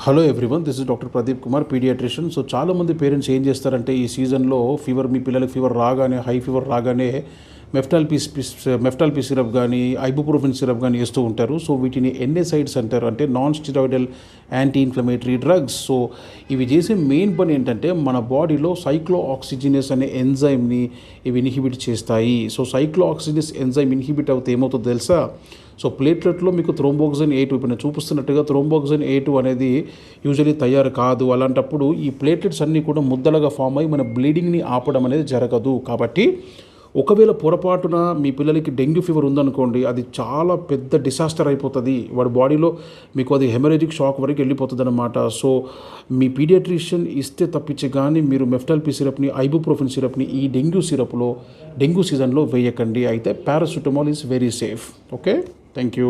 Hello everyone, this is doctor Pradeep Kumar, pediatrician. So చాలామంది parents ఏం చేస్తారంటే ఈ సీజన్లో మీ పిల్లలకి ఫీవర్ రాగానే, హై ఫీవర్ రాగానే మెఫ్టాల్పీ సిరప్ కానీ ఐబుప్రోఫెన్ సిరప్ కానీ వేస్తూ ఉంటారు. సో వీటిని ఎన్ఎసైడ్స్ అంటారు, అంటే non steroidal anti inflammatory drugs. So ఇవి చేసే మెయిన్ పని ఏంటంటే మన బాడీలో సైక్లోఆక్సిజినేస్ అనే ఎంజైమ్ని ఇవి ఇన్హిబిట్ చేస్తాయి. సో సైక్లోఆక్సిజినేస్ ఎంజైమ్ ఇన్హిబిట్ అవుతే ఏమవుతుందో తెలుసా? సో ప్లేట్లెట్లో మీకు థ్రోంబోక్సిన్ A2, ఇప్పుడు నేను చూపిస్తున్నట్టుగా థ్రోంబోక్సిన్ A2 అనేది యూజువలీ తయారు కాదు. అలాంటప్పుడు ఈ ప్లేట్లెట్స్ అన్నీ కూడా ముద్దలుగా ఫామ్ అయ్యి మన బ్లీడింగ్ని ఆపడం అనేది జరగదు. కాబట్టి ఒకవేళ పొరపాటున మీ పిల్లలకి డెంగ్యూ ఫీవర్ ఉందనుకోండి, అది చాలా పెద్ద డిసాస్టర్ అయిపోతుంది. వాడి బాడీలో మీకు అది హెమరేజిక్ షాక్ వరకు వెళ్ళిపోతుంది అనమాట. సో మీ పీడియాట్రిషియన్ ఇస్తే తప్పించి కానీ మీరు మెఫ్టాల్పీ సిరప్ని, ఐబుప్రోఫెన్ సిరప్ని ఈ డెంగ్యూ సీజన్లో వేయకండి. అయితే paracetamol is very safe. Okay, thank you.